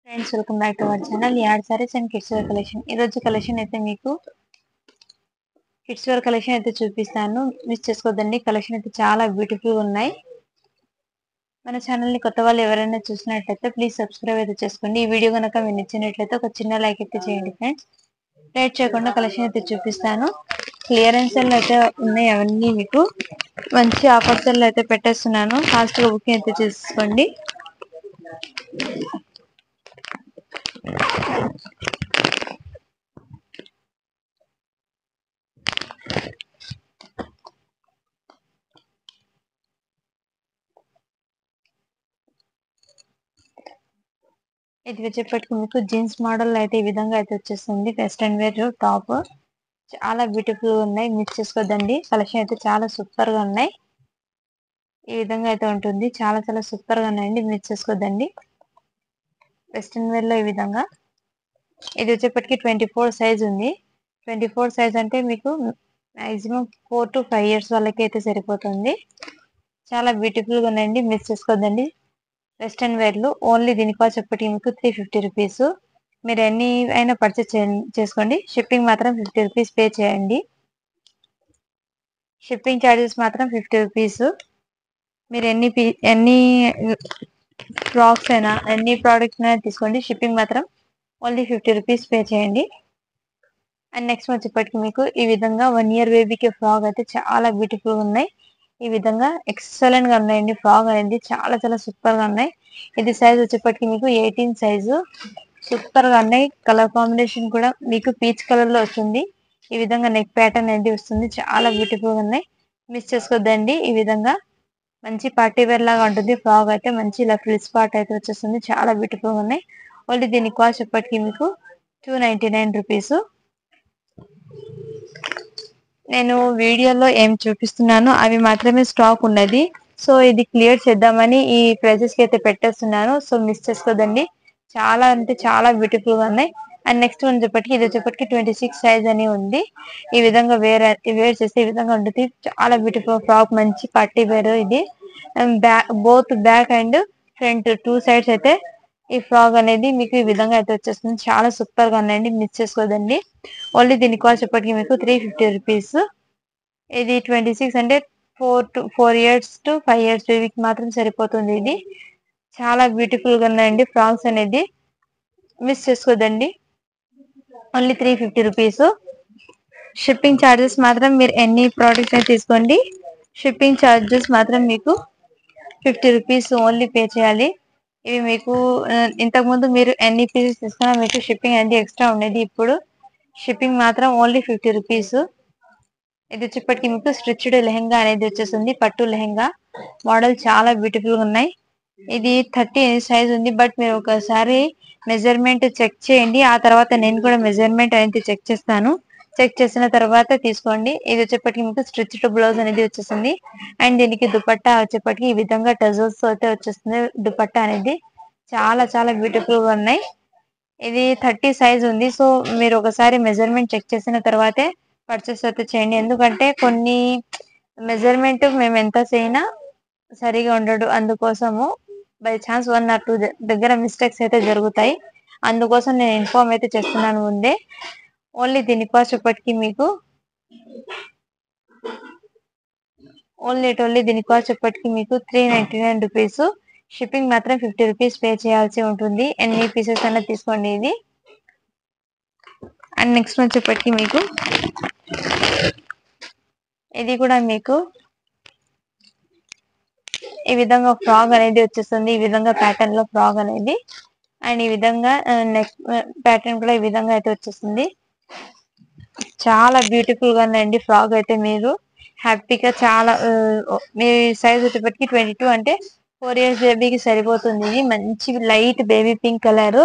Friends, welcome back to our channel ad saris and kids wear collection. ఈ రోజు collection అయితే మీకు కిడ్స్ వేర్ కలెక్షన్ అయితే చూపిస్తాను. మిస్ చేసుకోవద్దండి. కలెక్షన్ అయితే చాలా బ్యూటిఫుల్ గా ఉన్నాయి. మన ఛానల్ ని కొత్త వాళ్ళు ఎవరైనా చూసినట్లయితే ప్లీజ్ సబ్స్క్రైబ్ అయితే చేసుకోండి. ఈ వీడియో కనుక మీరు నచ్చినట్లయితే ఒక చిన్న లైక్ అయితే చేయండి ఫ్రెండ్స్. లేట్ చేయకుండా కలెక్షన్ అయితే చూపిస్తాను. క్లియరెన్స్ సేల్ అయితే ఉన్నాయి. అవన్నీ మీకు మంచి ఆఫర్ సేల్ అయితే పెట్టేస్తున్నాను. ఫాస్ట్ గా బుకింగ్ అయితే చేసుకోండి. ఇది వచ్చేప్పటికి మీకు జీన్స్ మోడల్ అయితే ఈ విధంగా అయితే వచ్చేస్తుంది. వెస్ట్రన్ వేర్ టాప్ చాలా బ్యూటిఫుల్ గా ఉన్నాయి. మిస్ చేసుకోవద్దండి. కలెక్షన్ అయితే చాలా సూపర్ గా ఉన్నాయి. ఈ విధంగా అయితే ఉంటుంది. చాలా చాలా సూపర్ గా ఉన్నాయండి. మిస్ చేసుకోవద్దండి. వెస్ట్రన్ వేర్ లో ఈ విధంగా ఇది వచ్చేప్పటికి 24 సైజ్ ఉంది. 24 సైజ్ అంటే మీకు మాక్సిమం 4 to 5 years వాళ్ళకి అయితే సరిపోతుంది. చాలా బ్యూటిఫుల్ గా ఉన్నాయండి. మిస్ చేసుకోవద్దండి. వెస్ట్రన్ వేర్ లో ఓన్లీ దీని కాస్ట్ చెప్పటి మీకు 350 రూపీస్. మీరు ఎన్ని అయినా పర్చేస్ చేసుకోండి. షిప్పింగ్ మాత్రం 50 రూపీస్ పే చేయండి. షిప్పింగ్ ఛార్జెస్ మాత్రం 50 రూపీస్. మీరు ఎన్ని ఫ్రాక్స్ అయినా ఎన్ని ప్రోడక్ట్స్ అయినా తీసుకోండి. షిప్పింగ్ మాత్రం ఓన్లీ 50 రూపీస్ పే చేయండి. అండ్ నెక్స్ట్ వచ్చేప్పటికి మీకు ఈ విధంగా 1 year బేబీకి ఫ్రాక్ అయితే చాలా బ్యూటిఫుల్ గా ఉన్నాయి. ఈ విధంగా ఎక్సలెంట్ గా ఉన్నాయండి. ఫ్రాక్ అనేది చాలా చాలా సూపర్ గా ఉన్నాయి. ఇది సైజ్ వచ్చేప్పటికి మీకు 18 సైజు. సూపర్ గా ఉన్నాయి. కలర్ కాంబినేషన్ కూడా మీకు పీచ్ కలర్ లో వస్తుంది. ఈ విధంగా నెక్ ప్యాటర్న్ అనేది వస్తుంది. చాలా బ్యూటిఫుల్ గా ఉన్నాయి. మిస్ చేసుకోవద్దండి. ఈ విధంగా మంచి పార్టీ వేర్ లాగా ఉంటుంది. ఫ్రాక్ అయితే మంచి ఇలా ఫ్రిల్ స్పాట్ అయితే వచ్చేస్తుంది. చాలా బ్యూటిఫుల్ గా ఉన్నాయి. ఓన్లీ దీని కాస్ట్ ఎప్పటికీ మీకు 299 రూపీస్. నేను వీడియోలో ఏం చూపిస్తున్నానో అవి మాత్రమే స్టాక్ ఉన్నది. సో ఇది క్లియర్ చేద్దామని ఈ ప్రైజెస్ కి అయితే పెట్టేస్తున్నాను. సో మిస్ చేసుకోదండి. చాలా అంటే చాలా బ్యూటిఫుల్ గా ఉన్నాయి. అండ్ నెక్స్ట్ వన్ చెప్పటికి ఇది వచ్చేప్పటికి 26 సైజ్ అని ఉంది. ఈ విధంగా వేర్ చేస్తే ఈ విధంగా ఉంటుంది. చాలా బ్యూటిఫుల్ ఫ్రాక్, మంచి పార్టీ వేర్ ఇది. Both back and front 2 sides అయితే ఈ ఫ్రాక్ అనేది మీకు ఈ విధంగా అయితే వచ్చేస్తుంది. చాలా సూపర్ గా ఉన్నాయండి. మిస్ చేసుకోదండి. ఓన్లీ దీని కాస్ట్ ఎప్పటికీ మీకు 350 రూపీస్. ఇది 26 అంటే 4 years to 5 years బేబీకి మాత్రం సరిపోతుంది. ఇది చాలా బ్యూటిఫుల్ గా ఉన్నాయండి. ఫ్రాక్స్ అనేది మిస్ చేసుకోదండి. Only 350 rupees. షిప్పింగ్ ఛార్జెస్ మాత్రం మీరు ఎన్ని ప్రోడక్ట్స్ అయితే తీసుకోండి. షిప్పింగ్ ఛార్జెస్ మాత్రం మీకు 50 రూపీస్ ఓన్లీ పే చేయాలి. ఇవి మీకు ఇంతకు ముందు మీరు ఎన్ని పీసెస్ తీసుకున్నా మీకు షిప్పింగ్ అనేది ఎక్స్ట్రా ఉండేది. ఇప్పుడు షిప్పింగ్ మాత్రం ఓన్లీ 50 రూపీస్. ఇది వచ్చేప్పటికి మీకు స్ట్రిచ్డ్ లెహెంగా అనేది వచ్చేస్తుంది. పట్టు లెహెంగా మోడల్ చాలా బ్యూటిఫుల్ గా ఉన్నాయి. ఇది 30 సైజ్ ఉంది. బట్ మీరు ఒకసారి మెజర్మెంట్ చెక్ చేయండి. ఆ తర్వాత నేను కూడా మెజర్మెంట్ అనేది చెక్ చేస్తాను. చెక్ చేసిన తర్వాత తీసుకోండి. ఇది వచ్చేప్పటికి మీకు స్ట్రిచ్డ్ బ్లౌజ్ అనేది వచ్చేస్తుంది. అండ్ దీనికి దుపట్టా వచ్చేప్పటికి ఈ విధంగా టజల్స్ అయితే వచ్చేస్తుంది. దుపట్టా అనేది చాలా చాలా బ్యూటిఫుల్ గా ఉన్నాయి. ఇది 30 సైజ్ ఉంది. సో మీరు ఒకసారి మెజర్మెంట్ చెక్ చేసిన తర్వాతే పర్చేస్ అయితే చేయండి. ఎందుకంటే కొన్ని మెజర్మెంట్ మేము ఎంత చేయినా సరిగా ఉండడు. అందుకోసము బై ఛాన్స్ 1 or 2 దగ్గర మిస్టేక్స్ అయితే జరుగుతాయి. అందుకోసం నేను ఇన్ఫార్మ్ అయితే చేస్తున్నాను ముందే. ఓన్లీ దీని కాస్ట్ ఇప్పటికి మీకు దీని కాస్ట్ ఇప్పటికి మీకు 399 రూపీస్. షిప్పింగ్ మాత్రం 50 రూపీస్ పే చేయాల్సి ఉంటుంది. ఎన్ని పీసెస్ అయినా తీసుకోండి ఇది. అండ్ నెక్స్ట్ వచ్చేప్పటికి మీకు ఇది కూడా మీకు ఈ విధంగా ఫ్రాక్ అనేది వచ్చేస్తుంది. ఈ విధంగా ప్యాటర్న్ లో ఫ్రాక్ అనేది. అండ్ ఈ విధంగా నెక్ ప్యాటర్న్ కూడా ఈ విధంగా అయితే వచ్చేస్తుంది. చాలా బ్యూటిఫుల్ గా ఉందండి. ఫ్రాక్ అయితే మీరు హ్యాపీగా చాలా మీ సైజ్ వచ్చేప్పటికి 22 అంటే 4 years బేబీకి సరిపోతుంది. ఇది మంచి లైట్ బేబీ పింక్ కలర్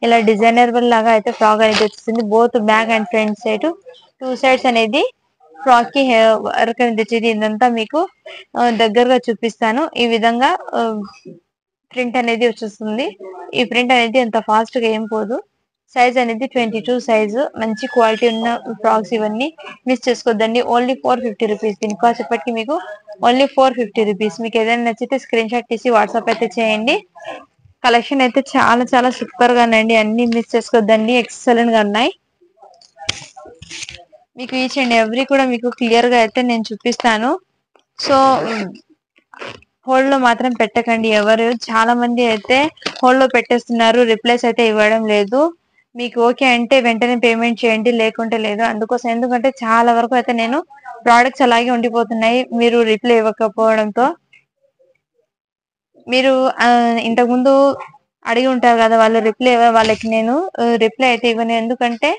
ఇలా డిజైనర్ లాగా అయితే ఫ్రాక్ అనేది వచ్చేసింది. Both back and front side 2 sides అనేది ఫ్రాక్ కి వర్క్ అనేది వచ్చేది. ఇదంతా మీకు దగ్గరగా చూపిస్తాను. ఈ విధంగా ప్రింట్ అనేది వచ్చేస్తుంది. ఈ ప్రింట్ అనేది ఎంత ఫాస్ట్ గా ఏం పోదు. సైజ్ అనేది 22 సైజ్. మంచి క్వాలిటీ ఉన్న ఫ్రాక్స్ ఇవన్నీ. మిస్ చేసుకోవద్దండి. Only 450 rupees. దీని కాస్ట్ ఇప్పటికి మీకు ఓన్లీ 450 రూపీస్. మీకు ఏదైనా నచ్చితే స్క్రీన్ షాట్ తీసి వాట్సాప్ అయితే చేయండి. కలెక్షన్ అయితే చాలా చాలా సూపర్ గా ఉన్నాయండి. అన్ని మిస్ చేసుకోవద్దండి, ఎక్సలెంట్ గా ఉన్నాయి. మీకు ఈచ్ అండ్ ఎవ్రీ కూడా మీకు క్లియర్ గా అయితే నేను చూపిస్తాను. సో హోల్డ్ లో మాత్రం పెట్టకండి ఎవరు. చాలా మంది అయితే హోల్డ్ లో పెట్టేస్తున్నారు, రిప్లైస్ అయితే ఇవ్వడం లేదు. మీకు ఓకే అంటే వెంటనే పేమెంట్ చేయండి, లేకుంటే లేదు. అందుకోసం ఎందుకంటే చాలా వరకు అయితే నేను ప్రోడక్ట్స్ అలాగే ఉండిపోతున్నాయి మీరు రిప్లై ఇవ్వకపోవడంతో. మీరు ఇంతకు ముందు అడిగి ఉంటారు కదా, వాళ్ళకి నేను రిప్లై అయితే ఇవ్వను. ఎందుకంటే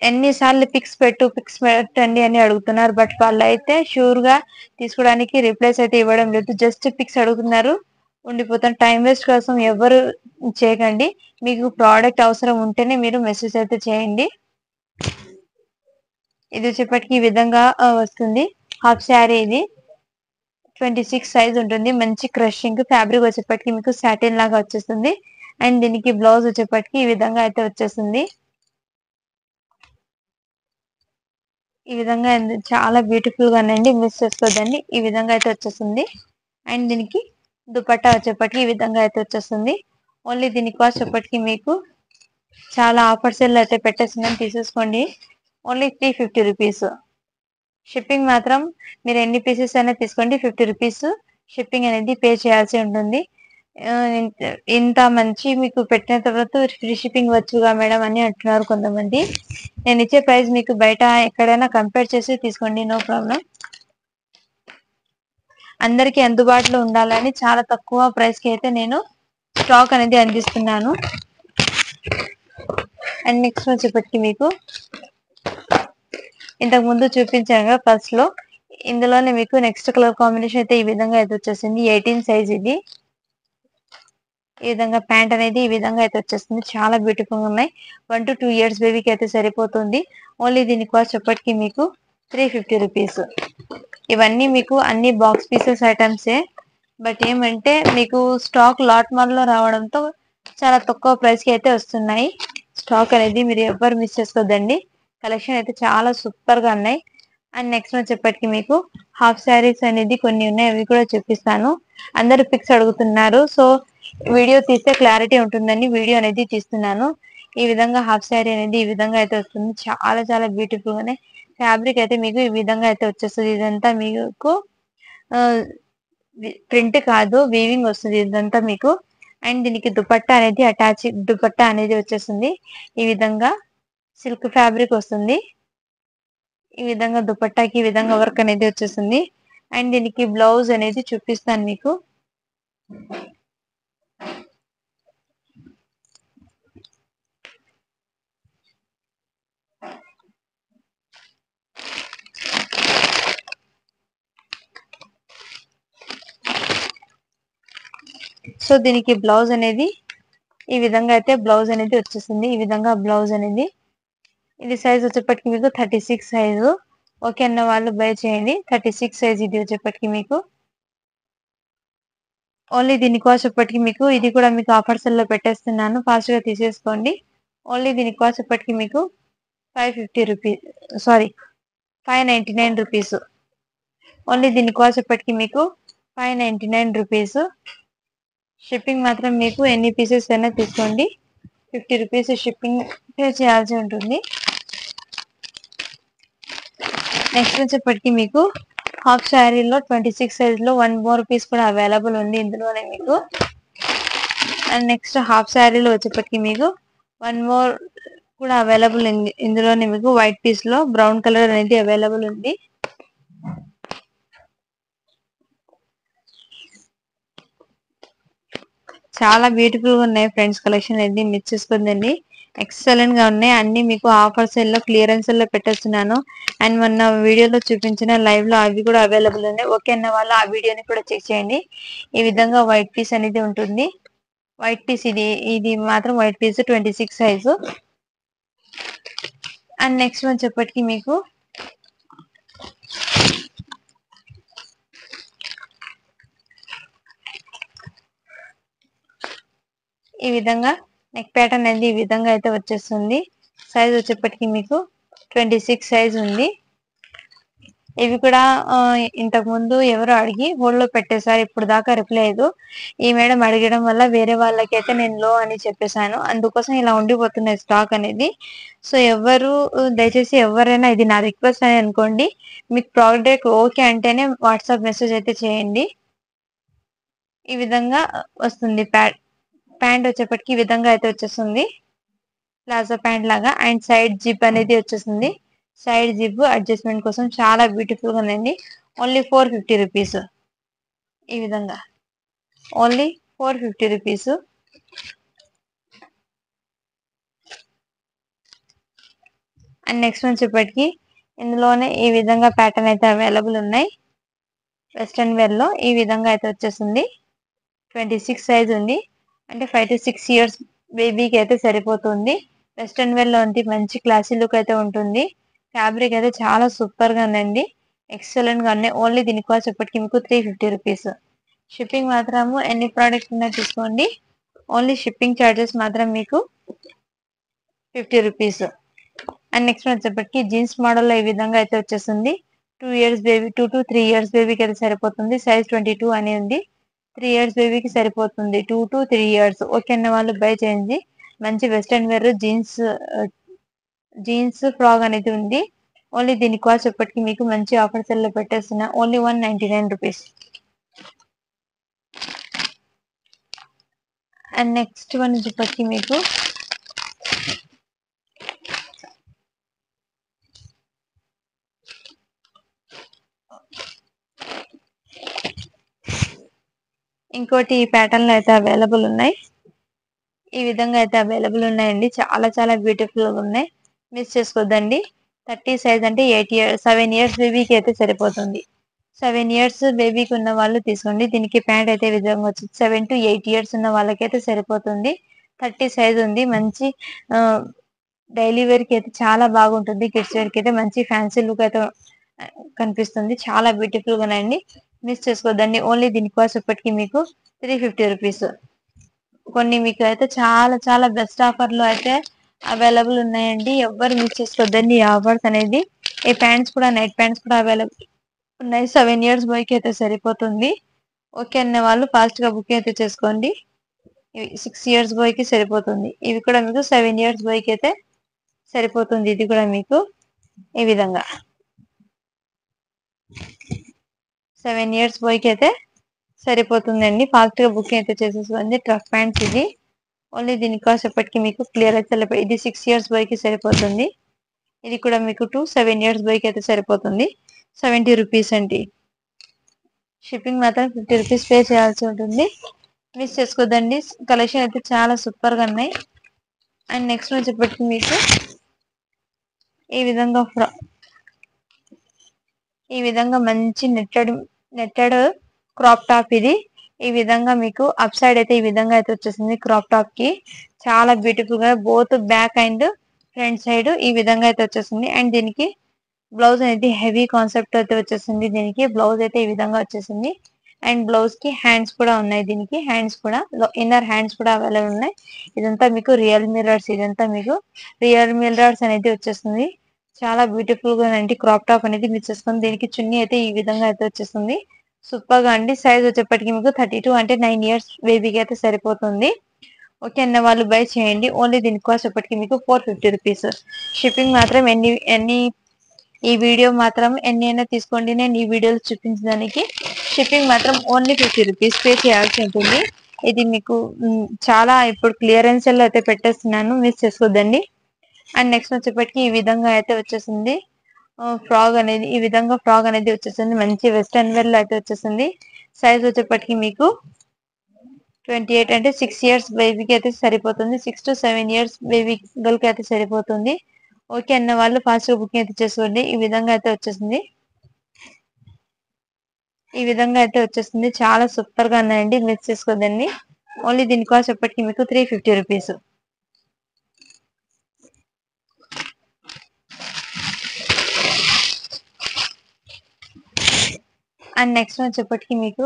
ఎన్నిసార్లు పిక్స్ పెట్టండి అని అడుగుతున్నారు, బట్ వాళ్ళు అయితే షూర్ గా తీసుకోవడానికి రిప్లైస్ అయితే ఇవ్వడం లేదు. జస్ట్ పిక్స్ అడుగుతున్నారు, ఉండిపోతాను. టైం వేస్ట్ కోసం ఎవరు చేయకండి. మీకు ప్రోడక్ట్ అవసరం ఉంటేనే మీరు మెసేజ్ అయితే చేయండి. ఇది వచ్చేప్పటికి ఈ విధంగా వస్తుంది. హాఫ్ శారీ ఇది 26 సైజ్ ఉంటుంది. మంచి క్రషింగ్ ఫ్యాబ్రిక్ వచ్చేప్పటికి మీకు సాటిన్ లాగా వచ్చేస్తుంది. అండ్ దీనికి బ్లౌజ్ వచ్చేప్పటికి ఈ విధంగా అయితే వచ్చేస్తుంది. ఈ విధంగా చాలా బ్యూటిఫుల్ గా ఉందండి, మిస్ చేసుకోదండి. ఈ విధంగా అయితే వచ్చేస్తుంది. అండ్ దీనికి దుపట్టా వచ్చేప్పటికి ఈ విధంగా అయితే వచ్చేస్తుంది. ఓన్లీ దీని కాస్ట్ వచ్చేప్పటికి మీకు చాలా ఆఫర్స్ అయితే పెట్టేస్తుందని తీసేసుకోండి. Only 350 rupees. షిప్పింగ్ మాత్రం మీరు ఎన్ని పీసెస్ అయినా తీసుకోండి, 50 రూపీస్ షిప్పింగ్ అనేది పే చేయాల్సి ఉంటుంది. ఇంత మంచి మీకు పెట్టిన తర్వాత ఫ్రీ షిప్పింగ్ వచ్చుగా మేడం అని అంటున్నారు కొంతమంది. నేను ఇచ్చే ప్రైస్ మీకు బయట ఎక్కడైనా కంపేర్ చేసి తీసుకోండి, నో ప్రాబ్లం. అందరికి అందుబాటులో ఉండాలని చాలా తక్కువ ప్రైస్ కి అయితే నేను స్టాక్ అనేది అందిస్తున్నాను. అండ్ నెక్స్ట్ వచ్చేప్పటికి మీకు ఇంతకు ముందు చూపించాను ఫస్ట్ లో, ఇందులోనే మీకు నెక్స్ట్ కలర్ కాంబినేషన్ అయితే ఈ విధంగా అయితే వచ్చేసింది. 18 సైజ్ ఇది. ఈ విధంగా ప్యాంట్ అనేది ఈ విధంగా అయితే వచ్చేస్తుంది. చాలా బ్యూటిఫుల్ గా ఉన్నాయి. 1 to 2 ఇయర్స్ బేబీకి అయితే సరిపోతుంది. ఓన్లీ దీని కాస్ట్ చెప్పటికి మీకు 350 రూపీస్. ఇవన్నీ మీకు అన్ని బాక్స్ పీసెస్ ఐటమ్సే, బట్ ఏమంటే మీకు స్టాక్ లాట్ మాల్ లో రావడంతో చాలా తక్కువ ప్రైస్ కి అయితే వస్తున్నాయి. స్టాక్ అనేది మీరు ఎవ్వరు మిస్ చేసుకోవద్దండి. కలెక్షన్ అయితే చాలా సూపర్ గా ఉన్నాయి. అండ్ నెక్స్ట్ వచ్చేప్పటికి మీకు హాఫ్ శారీస్ అనేది కొన్ని ఉన్నాయి, అవి కూడా చూపిస్తాను. అందరు పిక్స్ అడుగుతున్నారు, సో వీడియో తీస్తే క్లారిటీ ఉంటుందని వీడియో అనేది తీస్తున్నాను. ఈ విధంగా హాఫ్ శారీ అనేది ఈ విధంగా అయితే వస్తుంది. చాలా చాలా బ్యూటిఫుల్ గానే ఫ్యాబ్రిక్ అయితే మీకు ఈ విధంగా అయితే వచ్చేస్తుంది. ఇదంతా మీకు ప్రింట్ కాదు, వీవింగ్ వస్తుంది ఇదంతా మీకు. అండ్ దీనికి దుపట్టా అనేది దుపట్టా అనేది వచ్చేస్తుంది. ఈ విధంగా సిల్క్ ఫ్యాబ్రిక్ వస్తుంది. ఈ విధంగా దుపట్టాకి ఈ విధంగా వర్క్ అనేది వచ్చేస్తుంది. అండ్ దీనికి బ్లౌజ్ అనేది చూపిస్తాను మీకు. సో దీనికి బ్లౌజ్ అనేది ఈ విధంగా అయితే బ్లౌజ్ అనేది వచ్చేస్తుంది. ఈ విధంగా బ్లౌజ్ అనేది, ఇది సైజ్ వచ్చేప్పటికి మీకు 36 సైజు. ఓకే అన్న వాళ్ళు బై చేయండి. 36 సైజ్ ఇది వచ్చేప్పటికి మీకు. ఓన్లీ దీని కాస్ట్ వచ్చేప్పటికి మీకు, ఇది కూడా మీకు ఆఫర్స్ లో పెట్టేస్తున్నాను, ఫాస్ట్ గా తీసేసుకోండి. ఓన్లీ దీని కాస్ట్ వచ్చేప్పటికి మీకు 550 రూపీస్, సారీ 599 రూపీస్. ఓన్లీ దీని కాస్ట్ వచ్చేప్పటికి మీకు 599 రూపీస్. షిప్పింగ్ మాత్రం మీకు ఎన్ని పీసెస్ అయినా తీసుకోండి, 50 రూపీస్ షిప్పింగ్ పే చేయాల్సి ఉంటుంది. నెక్స్ట్ వచ్చేప్పటికి మీకు హాఫ్ శారీలో 26 సైజ్ లో 1 మోర్ పీస్ కూడా అవైలబుల్ ఉంది ఇందులోనే మీకు. అండ్ నెక్స్ట్ హాఫ్ శారీలో వచ్చేప్పటికి మీకు 1 మోర్ కూడా అవైలబుల్ ఉంది ఇందులోనే మీకు. వైట్ పీస్ లో బ్రౌన్ కలర్ అనేది అవైలబుల్ ఉంది. చాలా బ్యూటిఫుల్ గా ఉన్నాయి ఫ్రెండ్స్. కలెక్షన్ అనేది మిస్ చేసుకోండి, ఎక్సలెంట్ గా ఉన్నాయి. అన్ని మీకు ఆఫర్ సేల్ లో క్లియరెన్స్ లో పెట్టేస్తున్నాను. అండ్ మొన్న వీడియోలో చూపించిన లైవ్ లో అవి కూడా అవైలబుల్ ఉన్నాయి. ఓకే అన్న వాళ్ళు ఆ వీడియోని కూడా చెక్ చేయండి. ఈ విధంగా వైట్ పీస్ అనేది ఉంటుంది. వైట్ పీస్ ఇది మాత్రం white piece 26 size. And next వచ్చేప్పటికి మీకు ఈ విధంగా నెక్ ప్యాటర్న్ అనేది ఈ విధంగా అయితే వచ్చేస్తుంది. సైజ్ వచ్చేప్పటికి మీకు 26 సైజ్ ఉంది. ఇవి కూడా ఇంతకు ముందు ఎవరో అడిగి హోల్డ్ లో పెట్టేశారు, ఇప్పుడు దాకా రిప్లై లేదు. ఈ మేడం అడగడం వల్ల వేరే వాళ్ళకైతే నేను లో అని చెప్పేశాను, అందుకోసం ఇలా ఉండిపోతున్నాయి స్టాక్ అనేది. సో ఎవరు దయచేసి ఎవరైనా ఇది నా రిక్వెస్ట్ అని అనుకోండి, మీకు ప్రోడక్ట్ ఓకే అంటేనే వాట్సాప్ మెసేజ్ అయితే చేయండి. ఈ విధంగా వస్తుంది. ప్యాంట్ వచ్చేప్పటికి ఈ విధంగా అయితే వచ్చేస్తుంది, ప్లాజో ప్యాంట్ లాగా. అండ్ సైడ్ జిప్ అనేది వచ్చేస్తుంది. సైడ్ జిప్ అడ్జస్ట్మెంట్ కోసం చాలా బ్యూటిఫుల్ గా ఉందండి. Only 450 rupees. ఈ విధంగా ఓన్లీ 450 రూపీస్. అండ్ నెక్స్ట్ వచ్చేప్పటికి ఇందులోనే ఈ విధంగా ప్యాటర్న్ అయితే అవైలబుల్ ఉన్నాయి. వెస్ట్రన్ వేర్ లో ఈ విధంగా అయితే వచ్చేస్తుంది. 26 సైజ్ ఉంది, అంటే 5 to 6 ఇయర్స్ బేబీకి అయితే సరిపోతుంది. వెస్ట్రన్ వేర్ లో ఉంది, మంచి క్లాసీ లుక్ అయితే ఉంటుంది. ఫ్యాబ్రిక్ అయితే చాలా సూపర్ గా ఉందండి, ఎక్సలెంట్ గా ఉన్నాయి. ఓన్లీ దీని కాస్ట్ ఇప్పటికి మీకు 350 రూపీస్. షిప్పింగ్ మాత్రము ఎన్ని ప్రోడక్ట్స్ ఉన్నా తీసుకోండి, ఓన్లీ షిప్పింగ్ చార్జెస్ మాత్రం మీకు 50 రూపీస్. అండ్ నెక్స్ట్ వచ్చేప్పటికి జీన్స్ మోడల్ లో ఈ విధంగా అయితే వచ్చేస్తుంది. 2 ఇయర్స్ బేబీ, 2 to 3 ఇయర్స్ బేబీకి అయితే సరిపోతుంది. సైజ్ 22 అని ఉంది. 3 ఇయర్స్ బేబీకి సరిపోతుంది, 2 to 3 ఇయర్స్. ఓకే అన్న వాళ్ళు బై చేయండి. మంచి వెస్టర్న్ వేర్ జీన్స్ ఫ్రాక్ అనేది ఉంది. ఓన్లీ దీని కాస్ట్ ఇప్పటికి మీకు మంచి ఆఫర్ సెల్ లో పెట్టేస్తున్నా, only 199 rupees. And next one వచ్చేప్పటికి మీకు ఇంకోటి ఈ ప్యాటర్న్ లో అయితే అవైలబుల్ ఉన్నాయి. ఈ విధంగా అయితే అవైలబుల్ ఉన్నాయండి, చాలా చాలా బ్యూటిఫుల్ గా ఉన్నాయి, మిస్ చేసుకోవద్దండి. 30 సైజ్ అంటే 7 ఇయర్స్ బేబీకి అయితే సరిపోతుంది. 7 ఇయర్స్ బేబీకి ఉన్న వాళ్ళు తీసుకోండి. దీనికి ప్యాంట్ అయితే ఈ విధంగా వచ్చింది. 7 to 8 ఇయర్స్ ఉన్న వాళ్ళకైతే సరిపోతుంది. 30 సైజ్ ఉంది. మంచి డైలీ వేర్ కి అయితే చాలా బాగుంటుంది. కిడ్స్ వేర్ కి అయితే మంచి ఫ్యాన్సీ లుక్ అయితే కనిపిస్తుంది, చాలా బ్యూటిఫుల్ గా ఉన్నాయండి, మిస్ చేసుకోవద్దండి. ఓన్లీ దీని కాస్ట్ ఇప్పటికి మీకు 350 రూపీస్. కొన్ని మీకు అయితే చాలా చాలా బెస్ట్ ఆఫర్ లో అయితే అవైలబుల్ ఉన్నాయండి, ఎవ్వరు మిస్ చేసుకోవద్దండి ఈ ఆఫర్స్ అనేది. ఈ ప్యాంట్స్ కూడా, నైట్ ప్యాంట్స్ కూడా అవైలబుల్ ఉన్నాయి. 7 ఇయర్స్ బాయ్ కి అయితే సరిపోతుంది. ఓకే అన్న వాళ్ళు ఫాస్ట్ గా బుక్ అయితే చేసుకోండి. 6 ఇయర్స్ బాయ్ కి సరిపోతుంది. ఇవి కూడా మీకు 7 ఇయర్స్ బాయ్ కి అయితే సరిపోతుంది. ఇది కూడా మీకు ఈ విధంగా 7 ఇయర్స్ బాయ్ కి అయితే సరిపోతుందండి. ఫాస్ట్ గా బుక్ అయితే చేసేసుకోండి. ట్రఫ్ ప్యాంట్స్ ఇది. ఓన్లీ దీని కాస్ట్ ఎప్పటికి మీకు క్లియర్ అయితే ఇది 6 ఇయర్స్ బాయ్ కి సరిపోతుంది. ఇది కూడా మీకు 7 ఇయర్స్ బాయ్ కి అయితే సరిపోతుంది. 70 రూపీస్ అండి. షిప్పింగ్ మాత్రం 50 రూపీస్ పే చేయాల్సి ఉంటుంది, మిస్ చేసుకోదండి. కలెక్షన్ అయితే చాలా సూపర్ గా ఉన్నాయి. అండ్ నెక్స్ట్ వచ్చేప్పటికి మీకు ఈ విధంగా మంచి నెట్టెడ్ క్రాప్ టాప్ ఇది. ఈ విధంగా మీకు అప్ సైడ్ అయితే ఈ విధంగా అయితే వచ్చేసింది. క్రాప్ టాప్ కి చాలా బ్యూటిఫుల్ గా both back and front side ఈ విధంగా అయితే వచ్చేసింది. అండ్ దీనికి బ్లౌజ్ అనేది హెవీ కాన్సెప్ట్ అయితే వచ్చేసింది. దీనికి బ్లౌజ్ అయితే ఈ విధంగా వచ్చేసింది. అండ్ బ్లౌజ్ కి హ్యాండ్స్ కూడా ఉన్నాయి. దీనికి హ్యాండ్స్ కూడా, ఇన్నర్ హ్యాండ్స్ కూడా అవైలబుల్ ఉన్నాయి. ఇదంతా మీకు రియల్ మిర్రర్స్ అనేది వచ్చేస్తుంది. చాలా బ్యూటిఫుల్ గా అండి క్రాప్ టాప్ అనేది మిస్ చేసుకుంది. దీనికి చున్నీ అయితే ఈ విధంగా అయితే వచ్చేస్తుంది. సూపర్ గా అండి. సైజ్ వచ్చేప్పటికి మీకు 32 అంటే 9 ఇయర్స్ బేబీకి అయితే సరిపోతుంది. ఓకే అన్న వాళ్ళు బై చేయండి. ఓన్లీ దీని కాస్ట్ ఎప్పటికి మీకు 450 రూపీస్. షిప్పింగ్ మాత్రం ఈ వీడియో మాత్రం ఎన్ని అయినా తీసుకోండి, నేను ఈ వీడియోలో చూపించడానికి షిప్పింగ్ మాత్రం ఓన్లీ 50 రూపీస్ పే చేయాల్సి ఉంటుంది. ఇది మీకు చాలా ఇప్పుడు క్లియరెన్స్ లో అయితే పెట్టేస్తున్నాను, మిస్ చేసుకోవద్దండి. అండ్ నెక్స్ట్ వచ్చేప్పటికి ఈ విధంగా అయితే వచ్చేసింది. ఈ విధంగా ఫ్రాక్ అనేది వచ్చేసింది. మంచి వెస్టర్న్ వేర్ లో అయితే వచ్చేసింది. సైజ్ వచ్చేప్పటికి మీకు 28 అంటే 6 ఇయర్స్ బేబీకి అయితే సరిపోతుంది. 6 to 7 ఇయర్స్ బేబీ గర్ల్ కి అయితే సరిపోతుంది. ఓకే అన్న వాళ్ళు ఫాస్ట్ గా బుకింగ్ అయితే చేసుకోండి. ఈ విధంగా అయితే వచ్చేసింది. చాలా సూపర్ గా ఉన్నాయండి, మిస్ చేసుకోదండి. ఓన్లీ దీని కాస్ట్ ఎప్పటికి మీకు 350 రూపీస్. అండ్ నెక్స్ట్ వచ్చేప్పటికి మీకు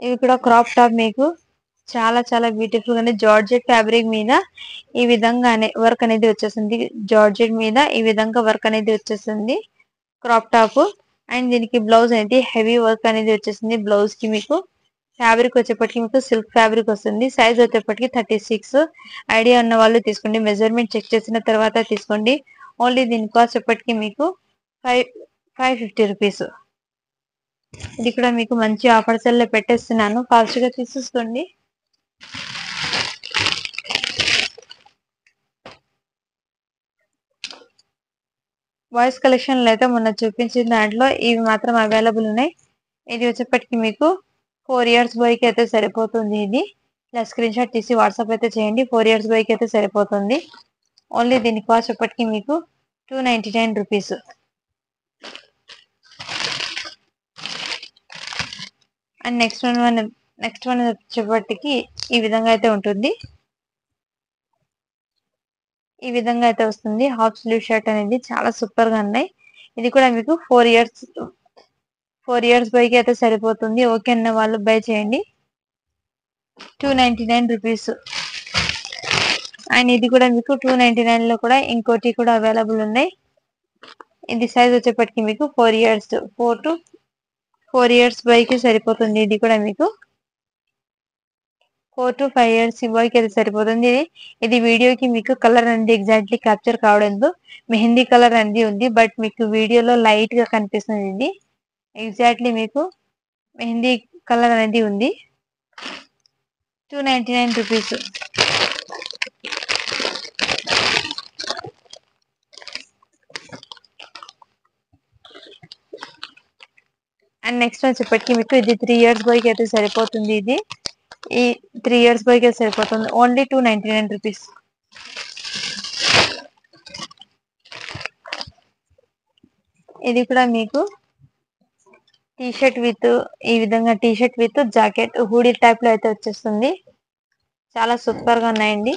ఇవి కూడా క్రాప్ టాప్ మీకు చాలా చాలా బ్యూటిఫుల్ గానే జార్జెట్ ఫ్యాబ్రిక్ మీద ఈ విధంగానే వర్క్ అనేది వచ్చేసింది. జార్జెట్ మీద ఈ విధంగా వర్క్ అనేది వచ్చేసింది. క్రాప్ టాప్ అండ్ దీనికి బ్లౌజ్ అనేది హెవీ వర్క్ అనేది వచ్చేసింది. బ్లౌజ్ కి మీకు ఫ్యాబ్రిక్ వచ్చేప్పటికి మీకు సిల్క్ ఫ్యాబ్రిక్ వస్తుంది. సైజ్ వచ్చేప్పటికి 36. ఐడియా ఉన్న వాళ్ళు తీసుకోండి. మెజర్మెంట్ చెక్ చేసిన తర్వాత తీసుకోండి. ఓన్లీ దీని కాస్ట్ ఎప్పటికి మీకు 550 రూపీస్. ఇది కూడా మీకు మంచి ఆఫర్స్ లో పెట్టేస్తున్నాను. ఫాస్ట్ గా తీసేసుకోండి. బాయ్స్ కలెక్షన్ లో అయితే మొన్న చూపించిన దాంట్లో ఇవి మాత్రం అవైలబుల్ ఉన్నాయి. ఇది వచ్చేప్పటికి మీకు 4 ఇయర్స్ బాయ్ కి అయితే సరిపోతుంది. ఇది ఇలా స్క్రీన్ షాట్ తీసి వాట్సాప్ అయితే చేయండి. 4 ఇయర్స్ బాయ్ కి అయితే సరిపోతుంది. ఓన్లీ దీని కాస్ట్ ఎప్పటికి మీకు 299 రూపీస్. అండ్ నెక్స్ట్ వన్ వచ్చేప్పటికి ఈ విధంగా అయితే ఉంటుంది. ఈ విధంగా అయితే వస్తుంది. హాఫ్ స్లీవ్ షర్ట్ అనేది చాలా సూపర్ గా ఉన్నాయి. ఇది కూడా మీకు 4 ఇయర్స్ బాయ్ కి అయితే సరిపోతుంది. ఓకే అన్న వాళ్ళు బై చేయండి. 299 రూపీస్. అండ్ ఇది కూడా మీకు 299 లో కూడా ఇంకోటి కూడా అవైలబుల్ ఉన్నాయి. ఇది సైజ్ వచ్చేప్పటికి మీకు 4 ఇయర్స్ బాయ్ కి సరిపోతుంది. ఇది కూడా మీకు 4 to 5 ఇయర్స్ బాయ్ కి అయితే సరిపోతుంది. ఇది వీడియోకి మీకు కలర్ అనేది ఎగ్జాక్ట్లీ క్యాప్చర్ కావడంతో మెహందీ కలర్ అనేది ఉంది. బట్ మీకు వీడియోలో లైట్ గా కనిపిస్తుంది. ఇది ఎగ్జాక్ట్లీ మీకు మెహందీ కలర్ అనేది ఉంది. 299 రూపీస్. అండ్ నెక్స్ట్ వచ్చేప్పటికి మీకు ఇది 3 ఇయర్స్ బాయ్ కి అయితే సరిపోతుంది. ఇది ఈ 3 ఇయర్స్ బాయ్ కి అయితే సరిపోతుంది. Only 299 rupees. ఇది కూడా మీకు టీషర్ట్ విత్ ఈ విధంగా t-shirt with jacket hoodie type లో అయితే వచ్చేస్తుంది. చాలా సూపర్ గా ఉన్నాయండి.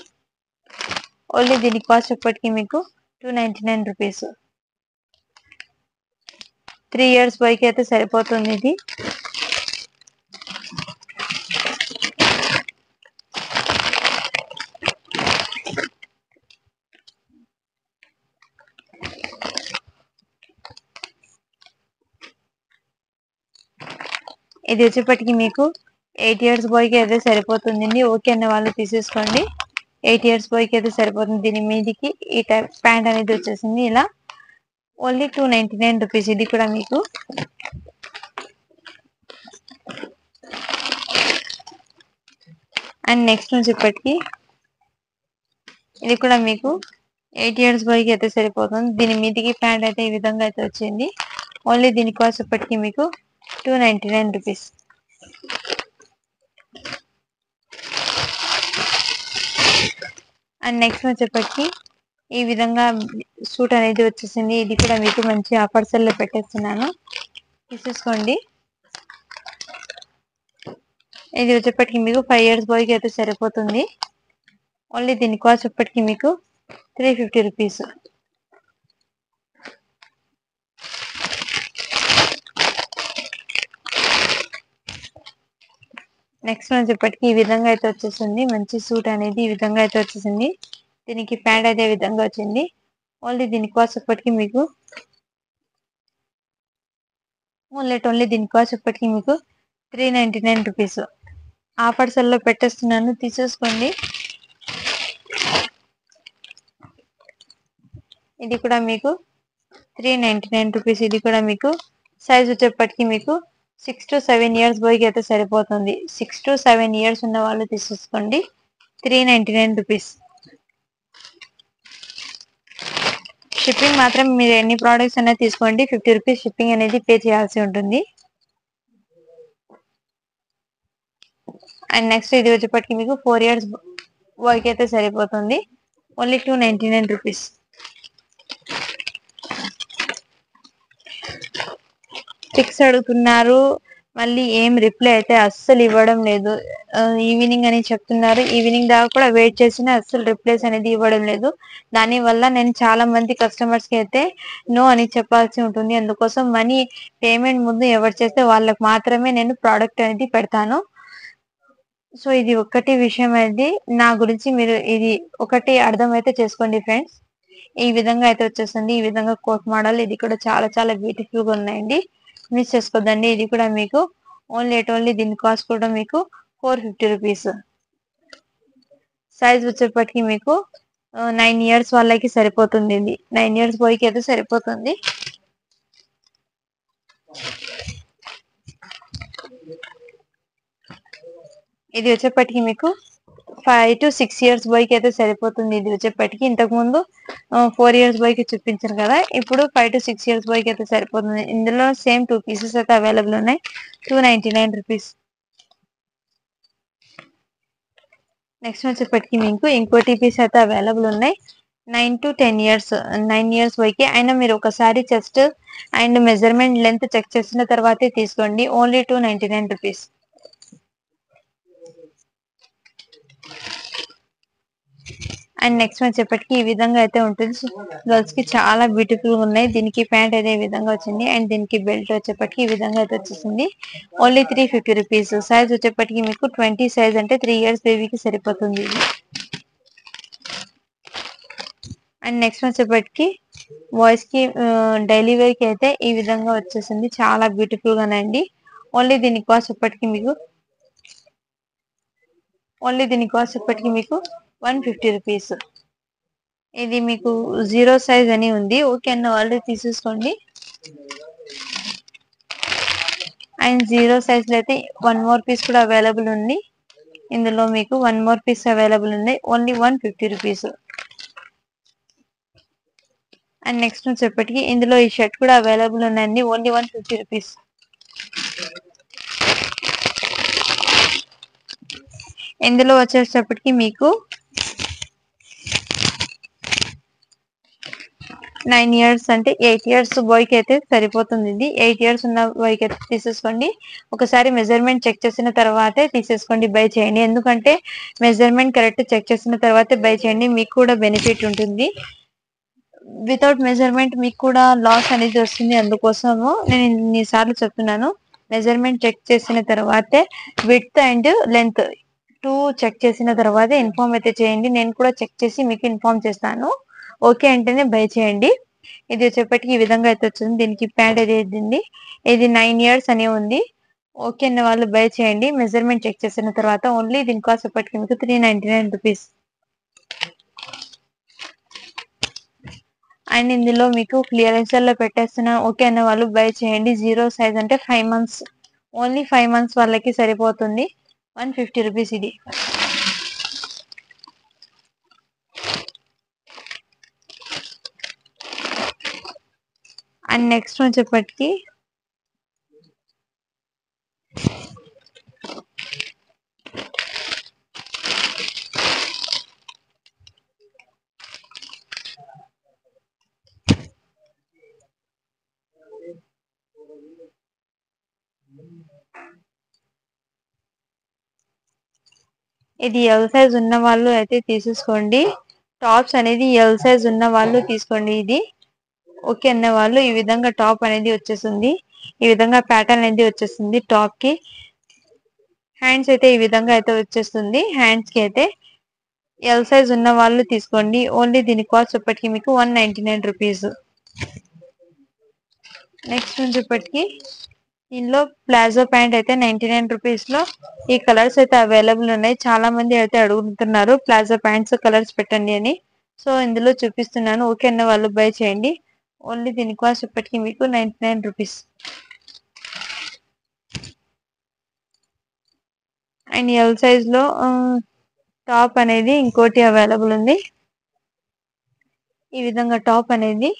ఓన్లీ దీని కాస్ట్ ఎప్పటికి మీకు 299 రూపీస్. 3 ఇయర్స్ బాయ్ కి అయితే సరిపోతుంది. ఇది ఇది వచ్చేప్పటికి మీకు 8 ఇయర్స్ బాయ్ కి అయితే సరిపోతుందండి. ఓకే అన్న వాళ్ళు తీసేసుకోండి. 8 ఇయర్స్ బాయ్ కి అయితే సరిపోతుంది. దీని మీదికి ఈ టైప్ ప్యాంట్ అనేది వచ్చేసింది. ఇలా ఓన్లీ 299 రూపీస్. ఇది కూడా మీకు అండ్ నెక్స్ట్ నుంచి ఇప్పటికి ఇది కూడా మీకు 8 ఇయర్స్ బాయ్ కి అయితే సరిపోతుంది. దీని మీదికి ప్యాంట్ అయితే ఈ విధంగా అయితే వచ్చింది. ఓన్లీ దీని కాస్ట్ ఇప్పటికి మీకు 299 రూపీస్. అండ్ నెక్స్ట్ వచ్చేప్పటికి ఈ విధంగా సూట్ అనేది వచ్చేసింది. ఇది కూడా మీకు మంచి ఆఫర్స్ లో పెట్టేస్తున్నాను. తీసేసుకోండి. ఇది వచ్చేప్పటికి మీకు 5 ఇయర్స్ బాయ్ కి అయితే సరిపోతుంది. ఓన్లీ దీని కాస్ట్ వచ్చేప్పటికి మీకు 350 రూపీస్. నెక్స్ట్ వచ్చేప్పటికి ఈ విధంగా అయితే వచ్చేసింది. మంచి సూట్ అనేది ఈ విధంగా అయితే వచ్చేసింది. దీనికి ప్యాంట్ అయితే ఈ విధంగా వచ్చింది. ఓన్లీ దీని కాస్ట్ ఇప్పటికి మీకు ఓన్లీ దీని కాస్ట్ ఇప్పటికి మీకు 399 రూపీస్. ఆఫర్స్ లో పెట్టేస్తున్నాను. తీసేసుకోండి. ఇది కూడా మీకు 399 రూపీస్. ఇది కూడా మీకు సైజ్ వచ్చేప్పటికి మీకు 6 to 7 ఇయర్స్ బాయ్ కి అయితే సరిపోతుంది. 6 to 7 ఇయర్స్ ఉన్న వాళ్ళు తీసేసుకోండి. 399 రూపీస్. షిప్పింగ్ మాత్రం మీరు ఎన్ని ప్రోడక్ట్స్ అనేది తీసుకోండి 50 రూపీస్ షిప్పింగ్ అనేది పే చేయాల్సి ఉంటుంది. అండ్ నెక్స్ట్ ఇది వచ్చేప్పటికి మీకు 4 ఇయర్స్ బాయ్ కి అయితే సరిపోతుంది. Only 299 rupees. పిక్స్ అడుగుతున్నారు. మళ్ళీ ఏం రిప్లై అయితే అస్సలు ఇవ్వడం లేదు. ఈవినింగ్ అని చెప్తున్నారు. ఈవినింగ్ దాకా కూడా వెయిట్ చేసినా అస్సలు రిప్లైస్ అనేది ఇవ్వడం లేదు. దాని వల్ల నేను చాలా మంది కస్టమర్స్ కి అయితే నో అని చెప్పాల్సి ఉంటుంది. అందుకోసం మనీ పేమెంట్ ముందు ఎవరు చేస్తే వాళ్ళకి మాత్రమే నేను ప్రోడక్ట్ అనేది పెడతాను. సో ఇది ఒక్కటి విషయం అనేది నా గురించి మీరు ఇది ఒకటి అర్థమైతే చేసుకోండి ఫ్రెండ్స్. ఈ విధంగా అయితే వచ్చేస్తుంది. ఈ విధంగా కోట్ మోడల్ ఇది కూడా చాలా చాలా బ్యూటిఫుల్ గా ఉన్నాయండి. మిస్ చేసుకోదండి. ఇది కూడా మీకు ఓన్లీ దీని కాస్ట్ కూడా మీకు 450 రూపీస్. సైజ్ వచ్చేప్పటికి మీకు 9 ఇయర్స్ వాళ్ళకి సరిపోతుంది. ఇది 9 ఇయర్స్ బాయ్కి అయితే సరిపోతుంది. ఇది వచ్చేప్పటికి మీకు 5 to 6 ఇయర్స్ బాయ్కి అయితే సరిపోతుంది. ఇది వచ్చేప్పటికి ఇంతకు ముందు 4 ఇయర్స్ బాయ్కి చూపించారు కదా, ఇప్పుడు 5 to 6 ఇయర్స్ బాయ్కి అయితే సరిపోతుంది. ఇందులో సేమ్ 2 పీసెస్ అయితే అవైలబుల్ ఉన్నాయి. 299 రూపీస్. నెక్స్ట్ వచ్చేప్పటికి మీకు ఇంకోటి పీస్ అయితే అవైలబుల్ ఉన్నాయి. 9 to 10 ఇయర్స్ 9 ఇయర్స్ బాయ్కి అయినా మీరు ఒకసారి chest and measurement length check చేసిన తర్వాతే తీసుకోండి. Only 299 rupees. అండ్ నెక్స్ట్ వచ్చేప్పటికి ఈ విధంగా అయితే ఉంటుంది. గర్ల్స్ కి చాలా బ్యూటిఫుల్ గా ఉన్నాయి. దీనికి ప్యాంట్ అయితే ఈ విధంగా వచ్చింది అండ్ దీనికి బెల్ట్ వచ్చేప్పటికి ఈ విధంగా అయితే వచ్చేసింది. Only 350 rupees. సైజ్ వచ్చేప్పటికి మీకు 20 సైజ్ అంటే 3 ఇయర్స్ బేబీకి సరిపోతుంది. అండ్ నెక్స్ట్ వచ్చేప్పటికి బాయ్స్ కి డైలీ వేర్ కి అయితే ఈ విధంగా వచ్చేసింది. చాలా బ్యూటిఫుల్ గానండి. ఓన్లీ దీని కాస్ట్ ఇప్పటికి మీకు 150 రూపీస్. ఇది మీకు 0 సైజ్ అని ఉంది. ఓకే అన్న ఆల్రెడీ తీసేసుకోండి. అండ్ 0 సైజ్ లో అయితే 1 మోర్ పీస్ కూడా అవైలబుల్ ఉంది. ఇందులో మీకు 1 మోర్ పీస్ అవైలబుల్ ఉంది. Only 150 rupees. అండ్ నెక్స్ట్ వచ్చేప్పటికి ఇందులో ఈ షర్ట్ కూడా అవైలబుల్ ఉన్నాయండి. Only 150 rupees. ఇందులో వచ్చేటప్పటికి మీకు 9 ఇయర్స్ అంటే 8 ఇయర్స్ బాయ్కి అయితే సరిపోతుంది. ఇది 8 ఇయర్స్ ఉన్న బాయ్కి అయితే తీసేసుకోండి. ఒకసారి మెజర్మెంట్ చెక్ చేసిన తర్వాతే తీసేసుకోండి, బై చేయండి. ఎందుకంటే మెజర్మెంట్ కరెక్ట్ చెక్ చేసిన తర్వాతే బై చేయండి. మీకు కూడా బెనిఫిట్ ఉంటుంది. వితౌట్ మెజర్మెంట్ మీకు కూడా లాస్ అనేది వస్తుంది. అందుకోసము నేను ఇన్నిసార్లు చెప్తున్నాను, మెజర్మెంట్ చెక్ చేసిన తర్వాతే విడ్త్ అండ్ లెంత్ 2 చెక్ చేసిన తర్వాత ఇన్ఫార్మ్ అయితే చేయండి. నేను కూడా చెక్ చేసి మీకు ఇన్ఫార్మ్ చేస్తాను. ఓకే అంటేనే బై చేయండి. ఇది వచ్చేప్పటికి ఈ విధంగా అయితే వచ్చింది. దీనికి ప్యాంట్ అయితే ఇద్దండి. ఇది 9 ఇయర్స్ అని ఉంది. ఓకే అన్న వాళ్ళు బై చేయండి. మెజర్మెంట్ చెక్ చేసిన తర్వాత ఓన్లీ దీని కాస్ట్ వచ్చేప్పటికి మీకు 399 రూపీస్. అండ్ ఇందులో మీకు క్లియరెన్స్ లో పెట్టేస్తున్నాను. ఓకే అన్న వాళ్ళు బై చేయండి. 0 సైజ్ అంటే 5 మంత్స్, ఓన్లీ 5 మంత్స్ వాళ్ళకి సరిపోతుంది. 150 రూపీస్ ఇది. అండ్ నెక్స్ట్ వచ్చేప్పటికి ఇది ఎల్ సైజ్ ఉన్న వాళ్ళు అయితే తీసేసుకోండి. టాప్స్ అనేది ఎల్ సైజ్ ఉన్న వాళ్ళు తీసుకోండి. ఇది ఓకే అన్న వాళ్ళు ఈ విధంగా టాప్ అనేది వచ్చేసింది. ఈ విధంగా ప్యాటర్న్ అనేది వచ్చేస్తుంది. టాప్ కి హ్యాండ్స్ అయితే ఈ విధంగా అయితే వచ్చేస్తుంది. హ్యాండ్స్ కి అయితే ఎల్ సైజ్ ఉన్న వాళ్ళు తీసుకోండి. ఓన్లీ దీని కాస్ట్ ఇప్పటికి మీకు 199 రూపీస్. నెక్స్ట్ వచ్చేప్పటికి దీనిలో ప్లాజో ప్యాంట్ అయితే 99 రూపీస్ లో ఈ కలర్స్ అయితే అవైలబుల్ ఉన్నాయి. చాలా మంది అయితే అడుగుతున్నారు ప్లాజో ప్యాంట్స్ కలర్స్ పెట్టండి అని. సో ఇందులో చూపిస్తున్నాను. ఓకే అన్న వాళ్ళు బై చేయండి. ఓన్లీ దీని కాస్ట్ ఇప్పటికి మీకు 99 రూపీస్. అండ్ ఎల్ సైజ్ లో టాప్ అనేది ఇంకోటి అవైలబుల్ ఉంది. ఈ విధంగా టాప్ అనేది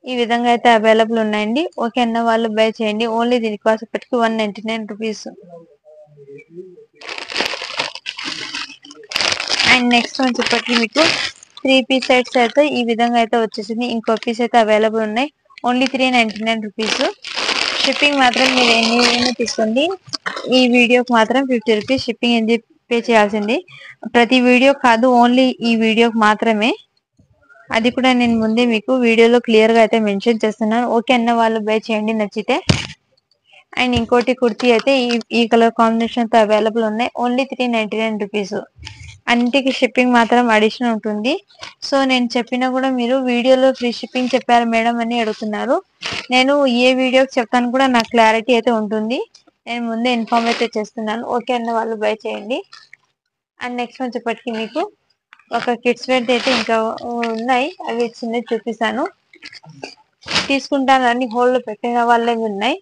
ఈ విధంగా అయితే అవైలబుల్ ఉన్నాయండి. ఓకే అన్న వాళ్ళు బై చేయండి. ఓన్లీ దీని కాస్ట్ ఇప్పటికి 199 రూపీస్. అండ్ నెక్స్ట్ వచ్చేప్పటికి మీకు 3 పీస్ సెట్స్ అయితే ఈ విధంగా అయితే వచ్చేసింది. ఇంకో పీస్ అయితే అవైలబుల్ ఉన్నాయి. Only 399 rupees. షిప్పింగ్ మాత్రం మీరు ఎన్ని తీసుకోండి. ఈ వీడియోకి మాత్రం 50 రూపీస్ షిప్పింగ్ ఎందుకు పే చేయాల్సింది. ప్రతి వీడియో కాదు, ఓన్లీ ఈ వీడియోకి మాత్రమే. అది కూడా నేను ముందే మీకు వీడియోలో క్లియర్ గా అయితే మెన్షన్ చేస్తున్నాను. ఓకే అన్న వాళ్ళు బై చేయండి నచ్చితే. అండ్ ఇంకోటి కుర్తీ అయితే ఈ కలర్ కాంబినేషన్ తో అవైలబుల్ ఉన్నాయి. Only 399 rupees. అన్నిటికి షిప్పింగ్ మాత్రం అడిషనల్ ఉంటుంది. సో నేను చెప్పినా కూడా మీరు వీడియోలో ఫ్రీ షిప్పింగ్ చెప్పారు మేడం అని అడుగుతున్నారు. నేను ఏ వీడియోకి చెప్తాను కూడా నాకు క్లారిటీ అయితే ఉంటుంది. నేను ముందే ఇన్ఫార్మ్ అయితే చేస్తున్నాను. ఓకే అన్న వాళ్ళు బై చేయండి. అండ్ నెక్స్ట్ వచ్చేప్పటికి మీకు ఒక కిడ్స్ వేర్ అయితే ఇంకా ఉన్నాయి. అవి చిన్నది చూపిస్తాను. తీసుకుంటాను అన్ని హోల్డ్ పెట్టిన వాళ్ళే ఉన్నాయి.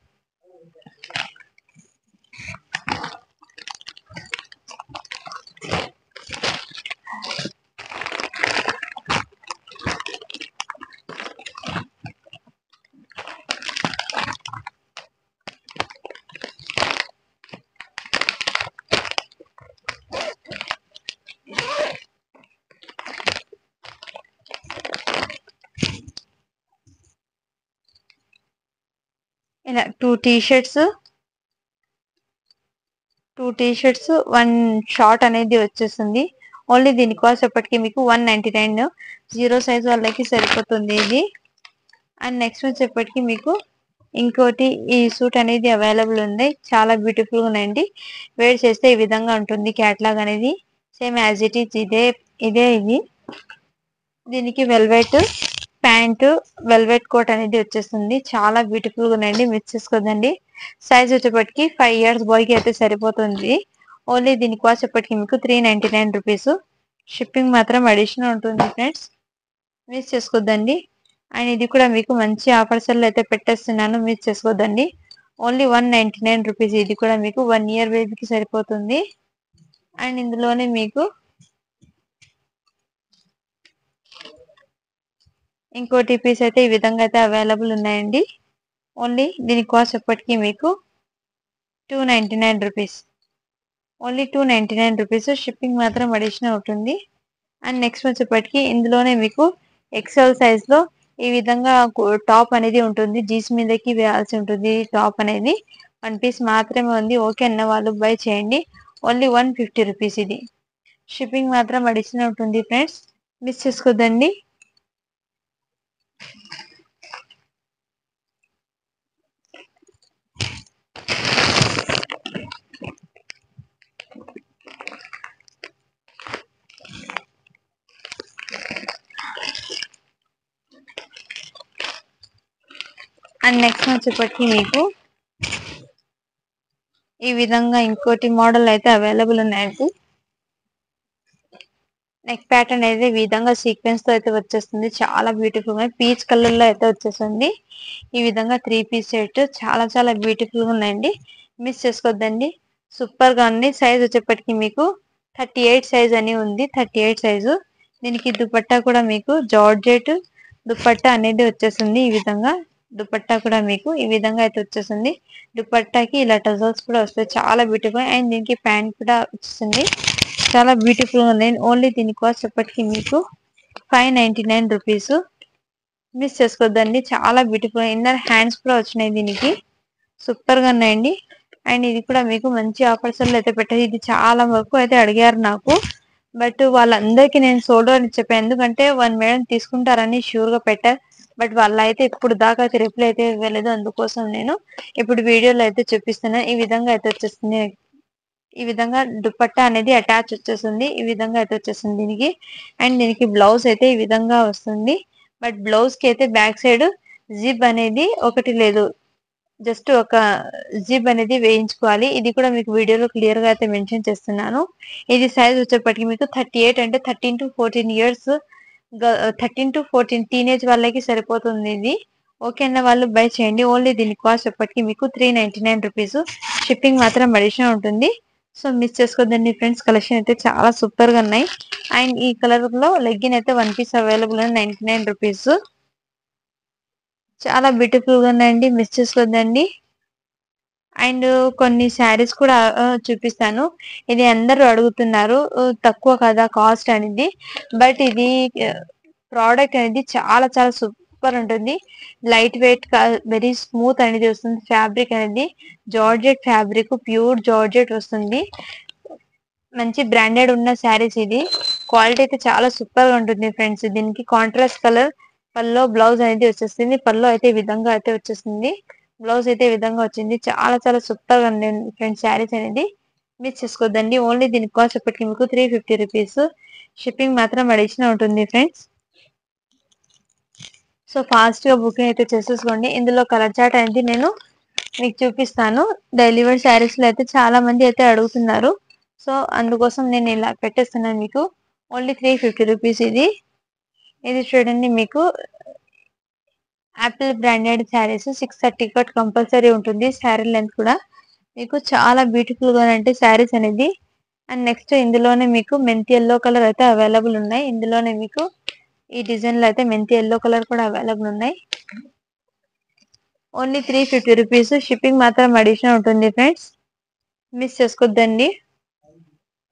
ఇలా టూ టీ షర్ట్స్, 1 షార్ట్ అనేది వచ్చేస్తుంది. ఓన్లీ దీని కాస్ట్ ఎప్పటికీ మీకు 199. 0 సైజ్ వాళ్ళకి సరిపోతుంది ఇది. అండ్ నెక్స్ట్ వచ్చేప్పటికి మీకు ఇంకోటి ఈ సూట్ అనేది అవైలబుల్ ఉంది. చాలా బ్యూటిఫుల్ గా ఉన్నాయండి. వేర్ చేస్తే ఈ విధంగా ఉంటుంది. క్యాట్లాగ్ అనేది సేమ్ యాజ్ ఇట్ ఈస్ ఇదే ఇది. దీనికి వెల్వెట్ ప్యాంటు, వెల్వెట్ కోట్ అనేది వచ్చేస్తుంది. చాలా బ్యూటిఫుల్ గా ఉన్నాయండి. మిస్ చేసుకోదండి. సైజ్ వచ్చేప్పటికి 5 years బాయ్ కి అయితే సరిపోతుంది. ఓన్లీ దీని కాస్ట్ ఎప్పటికి మీకు 399 రూపీస్. షిప్పింగ్ మాత్రం అడిషనల్ ఉంటుంది ఫ్రెండ్స్. మిస్ చేసుకోద్దండి. అండ్ ఇది కూడా మీకు మంచి ఆఫర్స్ లో అయితే పెట్టేస్తున్నాను. మిస్ చేసుకోద్దండి. Only 199 rupees. ఇది కూడా మీకు 1 year బేబీకి సరిపోతుంది. అండ్ ఇందులోనే మీకు ఇంకోటి పీస్ అయితే ఈ విధంగా అయితే అవైలబుల్ ఉన్నాయండి. ఓన్లీ దీని కాస్ట్ ఎప్పటికీ మీకు 299 రూపీస్. Only 299 rupees. షిప్పింగ్ మాత్రం అడిషనల్ ఉంటుంది. అండ్ నెక్స్ట్ వచ్చేప్పటికి ఇందులోనే మీకు ఎక్సెల్ సైజ్ లో ఈ విధంగా టాప్ అనేది ఉంటుంది. జీన్స్ మీదకి వేయాల్సి ఉంటుంది. టాప్ అనేది 1 పీస్ మాత్రమే ఉంది. ఓకే అన్న వాళ్ళు బై చేయండి. Only 150 rupees. ఇది షిప్పింగ్ మాత్రం అడిషనల్ ఉంటుంది ఫ్రెండ్స్. మిస్ చేసుకోద్దండి. అండ్ నెక్స్ట్ వచ్చేప్పటికి మీకు ఈ విధంగా ఇంకోటి మోడల్ అయితే అవైలబుల్ ఉన్నాయండి. నెక్ ప్యాటర్న్ అనేది ఈ విధంగా సీక్వెన్స్ తో అయితే వచ్చేస్తుంది. చాలా బ్యూటిఫుల్ గా పీచ్ కలర్ లో అయితే వచ్చేస్తుంది. ఈ విధంగా 3 పీస్ సెట్ చాలా చాలా బ్యూటిఫుల్ గా ఉన్నాయండి. మిస్ చేసుకోవద్దండి. సూపర్ గా ఉంది. సైజ్ వచ్చేప్పటికి మీకు 38 సైజ్ అని ఉంది. 38 సైజు. దీనికి దుపట్టా కూడా మీకు జార్జెట్ దుపట్టా అనేది వచ్చేస్తుంది. ఈ విధంగా దుపట్టా కూడా మీకు ఈ విధంగా అయితే వచ్చేస్తుంది. దుపట్టాకి ఇలా టజల్స్ కూడా వస్తాయి. చాలా బ్యూటిఫుల్. అండ్ దీనికి ప్యాంట్ కూడా వచ్చేస్తుంది. చాలా బ్యూటిఫుల్ గా ఉంది. ఓన్లీ దీని కాస్ట్ ఎప్పటికీ మీకు 599 రూపీస్. మిస్ చేసుకోవద్దండి. చాలా బ్యూటిఫుల్. ఇన్నర్ హ్యాండ్స్ కూడా వచ్చినాయి దీనికి. సూపర్ గా ఉన్నాయండి. అండ్ ఇది కూడా మీకు మంచి ఆఫర్స్ లో అయితే పెట్టారు. ఇది చాలా వరకు అయితే అడిగారు నాకు. బట్ వాళ్ళందరికీ నేను సోల్డ్ అని చెప్పాను. ఎందుకంటే 1 మేడం తీసుకుంటారని షూర్ గా పెట్టారు. బట్ వాళ్ళైతే ఇప్పుడు దాకా అయితే రిప్లై అయితే ఇవ్వలేదు. అందుకోసం నేను ఇప్పుడు వీడియోలో అయితే చూపిస్తున్నాను. ఈ విధంగా అయితే వచ్చేస్తుంది. ఈ విధంగా దుపట్టా అనేది అటాచ్ వచ్చేస్తుంది. ఈ విధంగా అయితే వచ్చేస్తుంది దీనికి. అండ్ దీనికి బ్లౌజ్ అయితే ఈ విధంగా వస్తుంది. బట్ బ్లౌజ్ కి అయితే బ్యాక్ సైడ్ జిప్ అనేది ఒకటి లేదు. జస్ట్ ఒక జిప్ అనేది వేయించుకోవాలి. ఇది కూడా మీకు వీడియోలో క్లియర్ గా అయితే మెన్షన్ చేస్తున్నాను. ఇది సైజ్ వచ్చేప్పటికి మీకు 38 అంటే 13 to 14 ఇయర్స్ 13 to 14 టీనేజ్ వాళ్ళకి సరిపోతుంది ఇది. ఓకే అన్న వాళ్ళు బై చేయండి. ఓన్లీ దీని కాస్ట్ ఎప్పటికీ మీకు 399 రూపీస్. షిప్పింగ్ మాత్రం అడిషనల్ ఉంటుంది. సో మిస్ చేసుకోదండి ఫ్రెండ్స్. కలెక్షన్ అయితే చాలా సూపర్ గా ఉన్నాయి. అండ్ ఈ కలర్ లో లెగ్గిన్ అయితే 1 పీస్ అవైలబుల్ 99 రూపీస్. చాలా బ్యూటిఫుల్ గా ఉన్నాయండి. మిస్ చేసుకోదండి. అండ్ కొన్ని శారీస్ కూడా చూపిస్తాను. ఇది అందరూ అడుగుతున్నారు తక్కువ కదా కాస్ట్ అనేది. బట్ ఇది ప్రోడక్ట్ అనేది చాలా చాలా సూపర్ ఉంటుంది. లైట్ వెయిట్ వెరీ స్మూత్ అనేది వస్తుంది. ఫ్యాబ్రిక్ అనేది జార్జెట్ ఫ్యాబ్రిక్, ప్యూర్ జార్జెట్ వస్తుంది. మంచి బ్రాండెడ్ ఉన్న శారీస్ ఇది. క్వాలిటీ అయితే చాలా సూపర్ గా ఉంటుంది ఫ్రెండ్స్. దీనికి కాంట్రాస్ట్ కలర్ పల్లో బ్లౌజ్ అనేది వచ్చేస్తుంది. పల్లో అయితే ఈ విధంగా అయితే వచ్చేస్తుంది. బ్లౌజ్ అయితే ఈ విధంగా వచ్చింది. చాలా చాలా సూపర్ గా ఉంది ఫ్రెండ్స్ శారీస్ అనేది. మిస్ చేసుకోవద్దండి. ఓన్లీ దీని కాస్ట్ ఇప్పటికి మీకు 350 రూపీస్. షిప్పింగ్ మాత్రం అడిషనల్ ఉంటుంది ఫ్రెండ్స్. సో ఫాస్ట్ గా బుకింగ్ అయితే చేసేసుకోండి. ఇందులో కలర్ చార్ట్ అనేది నేను మీకు చూపిస్తాను. డైలీ వేర్ శారీస్ లో అయితే చాలా మంది అయితే అడుగుతున్నారు. సో అందుకోసం నేను ఇలా పెట్టేస్తున్నాను మీకు. ఓన్లీ 350 రూపీస్ ఇది. ఇది చూడండి మీకు Apple branded saris 630 cut compulsory ఉంటుంది. శారీ లెంత్ కూడా మీకు చాలా బ్యూటిఫుల్ గా అంటే శారీస్ అనేది. అండ్ నెక్స్ట్ ఇందులోనే మీకు మెంతి ఎల్లో కలర్ అయితే అవైలబుల్ ఉన్నాయి. ఇందులోనే మీకు ఈ డిజైన్ లో అయితే మెంతి ఎల్లో కలర్ కూడా అవైలబుల్ ఉన్నాయి. Only 350 rupees. షిప్పింగ్ మాత్రం అడిషనల్ ఉంటుంది ఫ్రెండ్స్. మిస్ చేసుకోవద్దండి.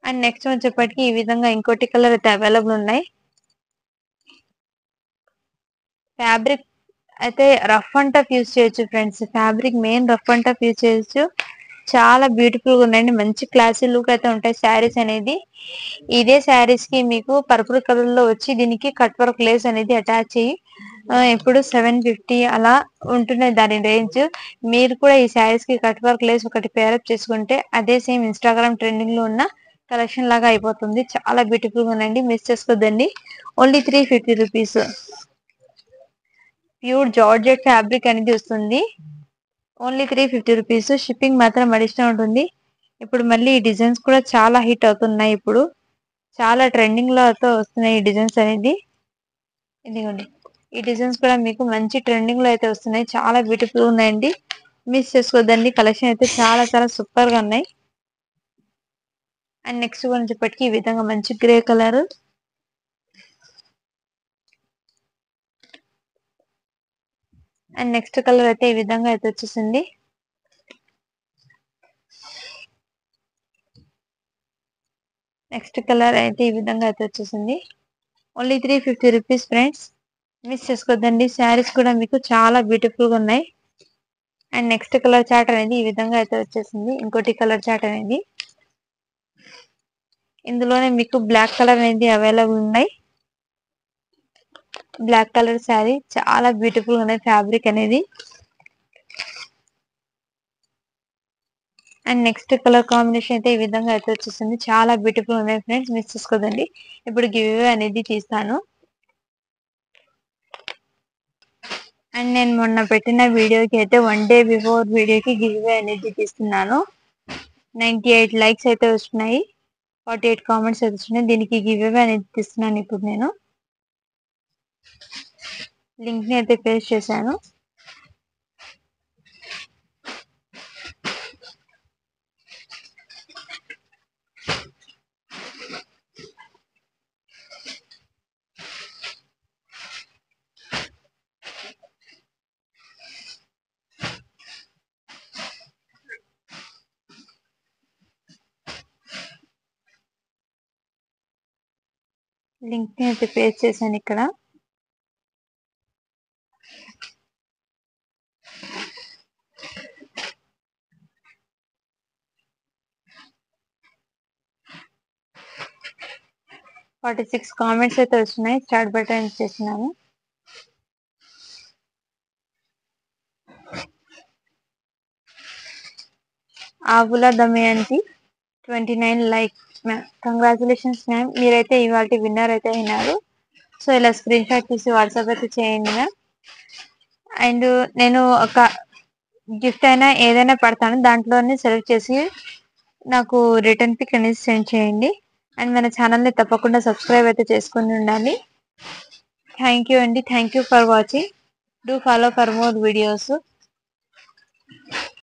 అండ్ నెక్స్ట్ వచ్చేప్పటికి ఈ విధంగా ఇంకోటి కలర్ అయితే అవైలబుల్ ఉన్నాయి. ఫ్యాబ్రిక్ అయితే రఫ్ అండ్ టఫ్ యూజ్ చేయొచ్చు friends. Fabric main rough and tough use చేయొచ్చు. చాలా బ్యూటిఫుల్ గా ఉన్నాయండి. మంచి క్లాసీ లుక్ అయితే ఉంటాయి శారీస్ అనేది. ఇదే శారీస్ కి మీకు పర్పుల్ కలర్ లో వచ్చి దీనికి కట్ వర్క్ లేస్ అనేది అటాచ్ అయ్యి ఇప్పుడు 750 అలా ఉంటున్నాయి దాని రేంజ్. మీరు కూడా ఈ శారీస్ కి కట్ వర్క్ లేస్ ఒకటి పేరప్ చేసుకుంటే అదే సేమ్ ఇన్స్టాగ్రామ్ ట్రెండింగ్ లో ఉన్న కలెక్షన్ లాగా అయిపోతుంది. చాలా బ్యూటిఫుల్ గా ఉన్నాయండి. మిస్ చేసుకోద్దండి. Only 350 rupees. Pure georgette fabric అనేది వస్తుంది. Only 350 rupees. షిప్పింగ్ మాత్రం అడిషనల్ ఉంటుంది. ఇప్పుడు మళ్ళీ ఈ డిజైన్స్ కూడా చాలా హిట్ అవుతున్నాయి. ఇప్పుడు చాలా ట్రెండింగ్ లో అయితే వస్తున్నాయి ఈ డిజైన్స్ అనేది. ఇదిగోండి ఈ డిజైన్స్ కూడా మీకు మంచి ట్రెండింగ్ లో అయితే వస్తున్నాయి. చాలా బ్యూటిఫుల్ ఉన్నాయండి. మిస్ చేసుకోవద్దండి. కలెక్షన్ అయితే చాలా చాలా సూపర్ గా ఉన్నాయి. అండ్ నెక్స్ట్ గురించి ఇప్పటికీ ఈ విధంగా మంచి grey colour. And next colour అయితే ఈ విధంగా అయితే వచ్చేసింది. నెక్స్ట్ కలర్ అయితే ఈ విధంగా అయితే వచ్చేసింది. Only 350 rupees friends. మిస్ చేసుకోవద్దండి. శారీస్ కూడా మీకు చాలా బ్యూటిఫుల్ గా ఉన్నాయి. అండ్ నెక్స్ట్ కలర్ చార్ట్ అనేది ఈ విధంగా అయితే వచ్చేసింది. ఇంకోటి కలర్ చార్ట్ అనేది ఇందులోనే మీకు బ్లాక్ కలర్ అనేది అవైలబుల్ ఉన్నాయి. బ్లాక్ కలర్ శారీ చాలా బ్యూటిఫుల్ గా ఉన్నాయి ఫ్యాబ్రిక్ అనేది. అండ్ నెక్స్ట్ కలర్ కాంబినేషన్ అయితే ఈ విధంగా అయితే వచ్చేసింది. చాలా బ్యూటిఫుల్ ఉన్నాయి ఫ్రెండ్స్. మిస్ చేసుకోదండి. ఇప్పుడు గివ్ అవే అనేది తీస్తాను. అండ్ నేను మొన్న పెట్టిన వీడియోకి అయితే 1 డే బిఫోర్ వీడియోకి గివ్ అవే అనేది తీస్తున్నాను. 98 లైక్స్ అయితే వస్తున్నాయి. 48 కామెంట్స్ అయితే వస్తున్నాయి. దీనికి గివ్ అవే అనేది తీస్తున్నాను. ఇప్పుడు నేను లింక్ ని అయితే పేస్ట్ చేశాను. లింక్ ని అయితే పేస్ట్ చేశాను ఇక్కడ. ఫార్టీ 46 కామెంట్స్ అయితే వస్తున్నాయి. స్టార్ట్ బటన్ చేసినాను. ఆవుల దమయంతి 29 లైక్. Congratulations ma'am. మీరైతే ఇవాళ విన్నర్ అయితే అయినారు. సో ఇలా స్క్రీన్ షాట్ తీసి వాట్సాప్ అయితే చేయండి మ్యామ్. అండ్ నేను ఒక గిఫ్ట్ అయినా ఏదైనా పడతాను. దాంట్లోనే సెలెక్ట్ చేసి నాకు రిటర్న్ పిక్ అనేది సెండ్ చేయండి. అండ్ మన ఛానల్ని తప్పకుండా సబ్స్క్రైబ్ అయితే చేసుకుని ఉండాలి. థ్యాంక్ యూ అండి. Thank you for watching. Do follow for more videos.